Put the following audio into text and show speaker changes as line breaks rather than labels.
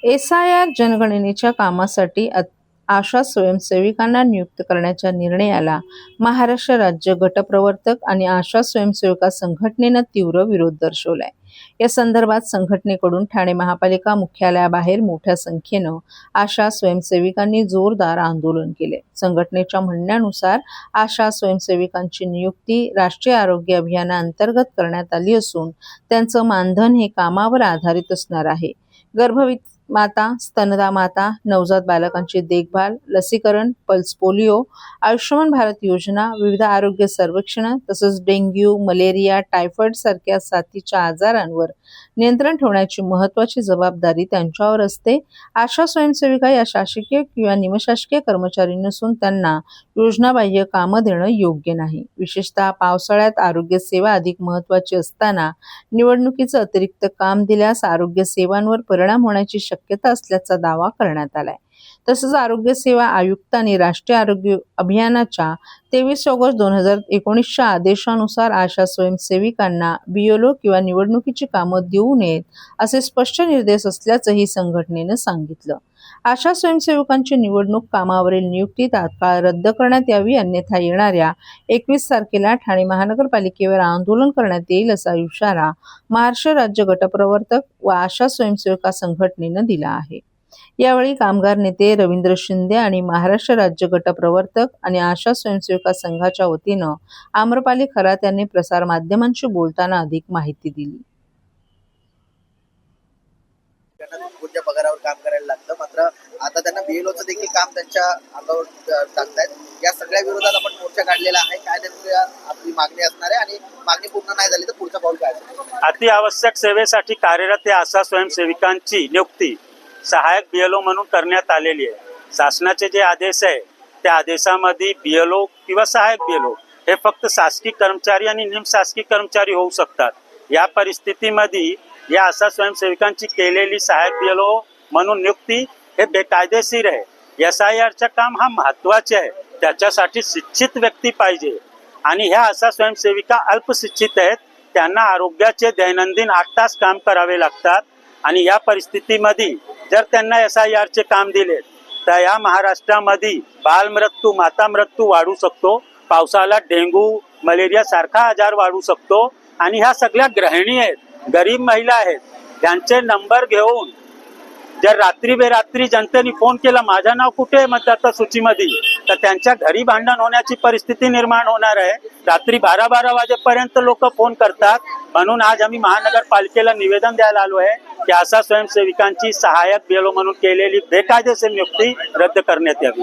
SIR जनगणनेच्या कामासाठी आशा स्वयंसेविकांना नियुक्त करण्याच्या निर्णयाला महाराष्ट्र राज्य गटप्रवर्तक आणि आशा स्वयंसेविका संघटनेनं तीव्र विरोध दर्शवलाय. या संदर्भात संघटनेकडून ठाणे महापालिका मुख्यालयाबाहेर मोठ्या संख्येनं आशा स्वयंसेविकांनी जोरदार आंदोलन केले. संघटनेच्या म्हणण्यानुसार आशा स्वयंसेविकांची नियुक्ती राष्ट्रीय आरोग्य अभियानाअंतर्गत करण्यात आली असून त्यांचं मानधन हे कामावर आधारित असणार आहे. गर्भवती माता, स्तनदा माता, नवजात बालकांची देखभाल, लसीकरण, पल्स पोलिओ, आयुष्यमान भारत योजना, विविध आरोग्य सर्वेक्षण तसंच डेंग्यू, मलेरिया, टायफॉइड सारख्या साथीच्या आजारांवर नियंत्रण ठेवण्याची महत्त्वाची जबाबदारी त्यांच्यावर असते. आशा स्वयंसेविका या शासकीय किंवा निमशासकीय कर्मचारी नसून त्यांना योजनाबाह्य कामं देणं योग्य नाही. विशेषतः पावसाळ्यात आरोग्य सेवा अधिक महत्त्वाची असताना निवडणुकीचं अतिरिक्त काम दिल्यास आरोग्य सेवांवर परिणाम होण्याची शक्यता असल्याचा दावा करण्यात आलाय. तसंच आरोग्य सेवा आयुक्तांनी राष्ट्रीय आरोग्य अभियानाच्या 23 ऑगस्ट 2019च्या आदेशानुसार आशा स्वयंसेविकांना BLO किंवा निवडणुकीची कामं देऊ नयेत असे स्पष्ट निर्देश असल्याचंही संघटनेनं सांगितलं. आशा स्वयंसेवकांची निवडणूक कामावरील नियुक्ती तात्काळ रद्द करण्यात यावी, अन्यथा येणाऱ्या 21 तारखेला ठाणे महानगरपालिकेवर आंदोलन करण्यात येईल असा इशारा महाराष्ट्र राज्य गटप्रवर्तक व आशा स्वयंसेवका संघटनेनं दिला आहे. यावेळी कामगार नेते रवींद्र शिंदे आणि महाराष्ट्र राज्य गटप्रवर्तक आणि आशा स्वयंसेवका संघाच्या वतीनं आम्रपाली खरात यांनी प्रसारमाध्यमांशी बोलताना अधिक माहिती दिली.
कोणत्या पगारावर काम करायला लागतं, मात्र आता त्यांना BLOचं देखील काम त्यांच्या अंगावर टाकतायत. या सगळ्या विरोधात आपण मोर्चा काढलेला आहे. काय नेमकी आपली मागणी असणार आहे आणि मागणी पूर्ण नाही झाली तर पुढचं पाऊल काय असेल?
अति आवश्यक सेवेसाठी कार्यरत आशा स्वयंसेविकांची नियुक्ती सहायक BLO म्हणून करण्यात आलेली आहे. शासनाचे जे आदेश आहे त्या आदेशामध्ये BLO किंवा सहायक BLO हे फक्त शासकीय कर्मचारी आणि निमशासकीय कर्मचारी होऊ शकतात. या परिस्थितीमध्ये या आशा स्वयंसेविकांची केलेली सहायक BLO म्हणून नियुक्ती हे बेकायदेशीर आहे. SIRचं काम हा महत्त्वाचे आहे. त्याच्यासाठी शिक्षित व्यक्ती पाहिजे आणि ह्या आशा स्वयंसेविका अल्पशिक्षित आहेत. त्यांना आरोग्याचे दैनंदिन 8 तास काम करावे लागतात आणि या परिस्थितीमध्ये जर त्यांना SIRचे काम दिले तर या महाराष्ट्रामध्ये बालमृत्यू, माता मृत्यू वाढू शकतो. पावसाळ्यात डेंग्यू, मलेरिया सारखा आजार वाढू शकतो आणि ह्या सगळ्या गृहिणी आहेत, गरीब महिला आहेत. त्यांचे नंबर घेऊन जर रात्री बेरात्री जनतेने फोन केला माझं नाव कुठे आहे मतदाता सूचीमध्ये, तर त्यांच्या घरी भांडण होण्याची परिस्थिती निर्माण होणार आहे. रात्री 12-12 वाजेपर्यंत लोक फोन करतात. म्हणून आज आम्ही महानगरपालिकेला निवेदन द्यायला आलो आहे की आशा स्वयंसेविकांची सहायक BLO म्हणून केलेली बेकायदेशीर नियुक्ती रद्द करण्यात यावी.